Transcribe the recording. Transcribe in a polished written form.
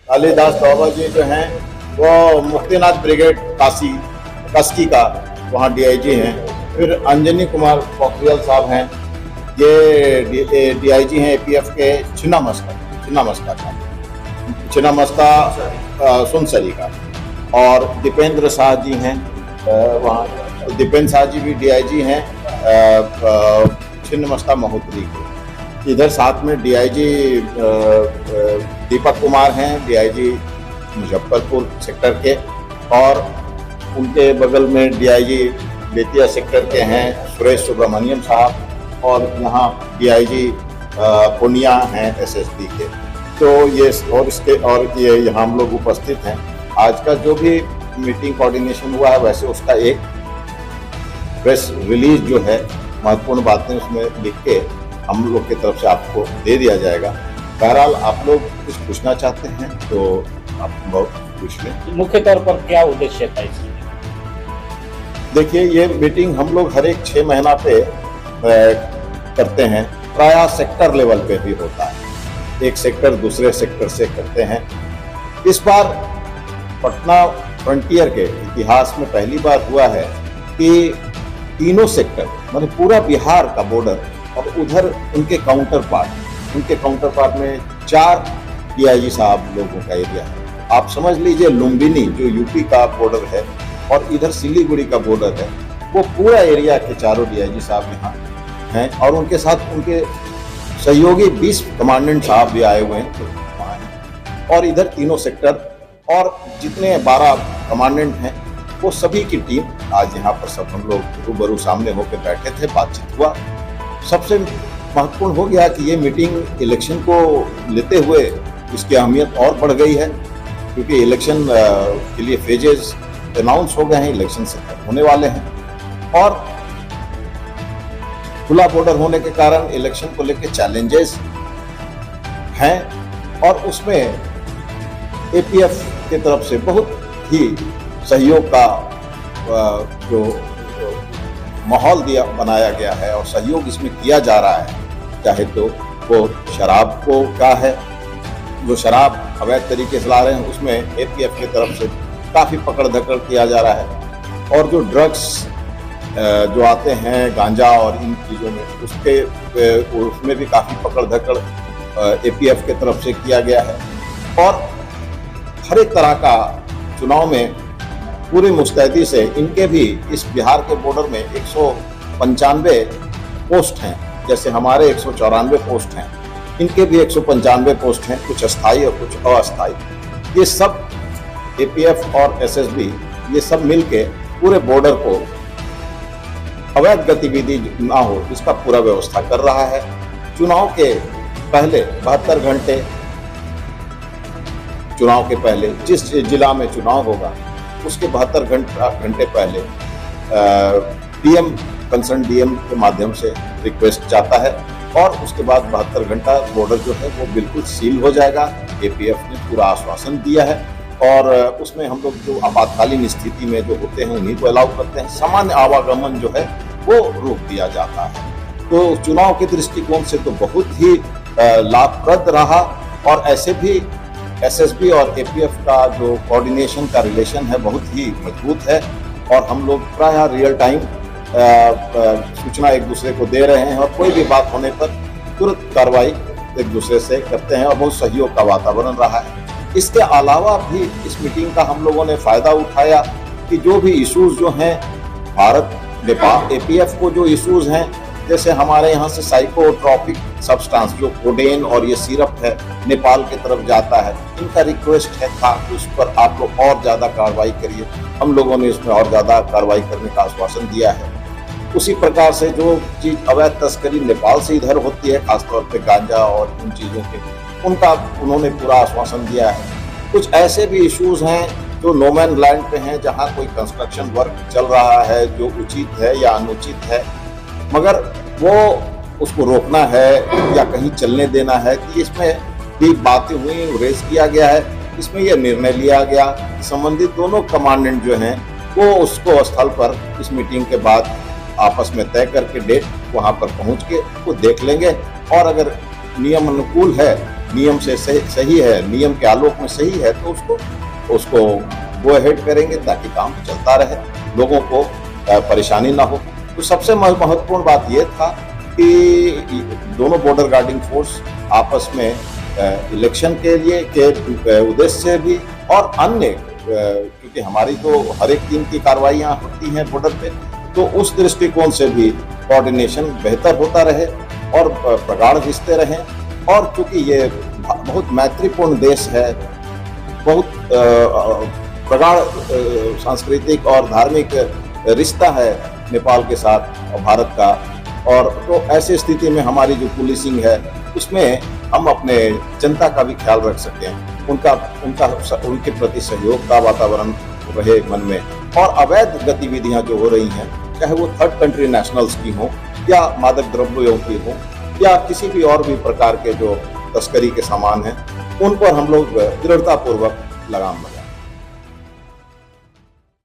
कालिदास बाबा जी जो हैं वो मुक्तिनाथ ब्रिगेड कास्की का वहाँ डीआईजी हैं। फिर अंजनी कुमार पोखरियाल साहब हैं, ये डीआईजी हैं एपीएफ के छिन्नामस्ता सुनसरी का। और दीपेंद्र शाह जी हैं वहाँ, दीपेंद्र शाह जी भी डीआईजी हैं छिन्नमस्ता महोत्तरी के। इधर साथ में डीआईजी दीपक कुमार हैं, डीआईजी मुजफ्फरपुर सेक्टर के, और उनके बगल में डीआईजी बेतिया सेक्टर के हैं सुरेश सुब्रमण्यम साहब, और यहाँ डीआईजी पूर्णिया हैं एसएसबी के। तो ये यहाँ हम लोग उपस्थित हैं। आज का जो भी मीटिंग कोऑर्डिनेशन हुआ है, वैसे उसका एक प्रेस रिलीज जो है, महत्वपूर्ण बातें उसमें लिख के हम लोग की तरफ से आपको दे दिया जाएगा। बहरहाल आप लोग कुछ पूछना चाहते हैं तो आप बहुत पूछ लें। मुख्य तौर पर क्या उद्देश्य था इसमें? देखिए, ये मीटिंग हम लोग हर एक 6 महीना पे करते हैं। प्रायः सेक्टर लेवल पे भी होता है, एक सेक्टर दूसरे सेक्टर से करते हैं। इस बार पटना फ्रंटियर के इतिहास में पहली बार हुआ है कि तीनों सेक्टर, मतलब पूरा बिहार का बॉर्डर और उधर उनके काउंटर पार्ट में 4 डीआईजी साहब लोगों का एरिया है। आप समझ लीजिए लुम्बिनी जो यूपी का बॉर्डर है और इधर सिलीगुड़ी का बॉर्डर है, वो पूरा एरिया के चारों डीआईजी साहब यहाँ हैं। और उनके साथ उनके सहयोगी 20 कमांडेंट साहब भी आए हुए हैं। और इधर तीनों सेक्टर और जितने 12 कमांडेंट हैं, वो सभी की टीम आज यहाँ पर सब हम लोग रूबरू सामने होकर बैठे थे, बातचीत हुआ। सबसे महत्वपूर्ण हो गया कि ये मीटिंग इलेक्शन को लेते हुए इसकी अहमियत और बढ़ गई है, क्योंकि इलेक्शन के लिए फेजेस अनाउंस हो गए हैं, इलेक्शन से होने वाले हैं। और खुला बॉर्डर होने के कारण इलेक्शन को लेकर चैलेंजेस हैं, और उसमें एपीएफ की तरफ से बहुत ही सहयोग का जो माहौल बनाया गया है और सहयोग इसमें किया जा रहा है। चाहे तो वो शराब को क्या है, जो शराब अवैध तरीके से ला रहे हैं, उसमें एपीएफ की तरफ से काफ़ी पकड़ धकड़ किया जा रहा है। और जो ड्रग्स जो आते हैं, गांजा और इन चीज़ों में, उसमें भी काफ़ी पकड़ धकड़ एपीएफ की तरफ से किया गया है। और हर एक तरह का चुनाव में पूरी मुस्तैदी से इनके भी इस बिहार के बॉर्डर में 195 पोस्ट हैं। जैसे हमारे 194 पोस्ट हैं, इनके भी 195 पोस्ट हैं, कुछ अस्थायी और कुछ अस्थायी। ये सब एपीएफ और एसएसबी ये सब मिलके पूरे बॉर्डर को अवैध गतिविधि ना हो, इसका पूरा व्यवस्था कर रहा है। चुनाव के पहले 72 घंटे, चुनाव के पहले जिस जिला में चुनाव होगा उसके 72 घंटे पहले डीएम, कंसर्न डीएम के माध्यम से रिक्वेस्ट जाता है, और उसके बाद 72 घंटा बॉर्डर जो है वो बिल्कुल सील हो जाएगा। एपीएफ ने पूरा आश्वासन दिया है, और उसमें हम लोग जो आपातकालीन स्थिति में जो होते हैं उन्हीं को अलाउ करते हैं। सामान्य आवागमन जो है वो रोक दिया जाता है। तो चुनाव के दृष्टिकोण से तो बहुत ही लाभप्रद रहा। और ऐसे भी एसएसबी और एपीएफ का जो कोऑर्डिनेशन का रिलेशन है बहुत ही मजबूत है, और हम लोग प्रायः रियल टाइम सूचना एक दूसरे को दे रहे हैं, और कोई भी बात होने पर तुरंत कार्रवाई एक दूसरे से करते हैं, और बहुत सहयोग का वातावरण रहा है। इसके अलावा भी इस मीटिंग का हम लोगों ने फ़ायदा उठाया कि जो भी इश्यूज जो हैं भारत नेपाल एपीएफ को जो इश्यूज हैं, जैसे हमारे यहाँ से साइकोट्रॉपिक सब्सटेंस जो कोडेन और ये सिरप है नेपाल की तरफ जाता है, इनका रिक्वेस्ट था कि उस पर आप लोग और ज़्यादा कार्रवाई करिए। हम लोगों ने इसमें और ज़्यादा कार्रवाई करने का आश्वासन दिया है। उसी प्रकार से जो चीज़ अवैध तस्करी नेपाल से इधर होती है, खासतौर पे गांजा और इन चीज़ों के, उनका उन्होंने पूरा आश्वासन दिया है। कुछ ऐसे भी इश्यूज हैं जो नो मैन लैंड पे हैं, जहाँ कोई कंस्ट्रक्शन वर्क चल रहा है जो उचित है या अनुचित है, मगर वो उसको रोकना है या कहीं चलने देना है, कि इसमें भी बातें हुई, रेज किया गया है। इसमें यह निर्णय लिया गया कि संबंधित दोनों कमांडेंट जो हैं वो उसको स्थल पर इस मीटिंग के बाद आपस में तय करके डेट वहाँ पर पहुँच के वो देख लेंगे, और अगर नियम अनुकूल है, नियम से सही है, नियम के आलोक में सही है, तो उसको गो अहेड करेंगे ताकि काम चलता रहे, लोगों को परेशानी ना हो। तो सबसे महत्वपूर्ण बात यह था कि दोनों बॉर्डर गार्डिंग फोर्स आपस में इलेक्शन के लिए के उद्देश्य से भी और अन्य, क्योंकि हमारी तो हर एक दिन की कार्रवाइयाँ होती हैं बॉर्डर पे, तो उस दृष्टिकोण से भी कोऑर्डिनेशन बेहतर होता रहे और प्रगाढ़ रिश्ते रहें। और चूंकि ये बहुत मैत्रीपूर्ण देश है, बहुत प्रगाढ़ सांस्कृतिक और धार्मिक रिश्ता है नेपाल के साथ और भारत का, और तो ऐसी स्थिति में हमारी जो पुलिसिंग है उसमें हम अपने जनता का भी ख्याल रख सकें, उनके प्रति सहयोग का वातावरण रहे मन में। और अवैध गतिविधियां जो हो रही हैं, चाहे वो थर्ड कंट्री नेशनल्स की हो या मादक द्रव्यों की हो या किसी भी और भी प्रकार के जो तस्करी के सामान हैं, उन पर हम लोग दृढ़तापूर्वक लगाम लगाएं।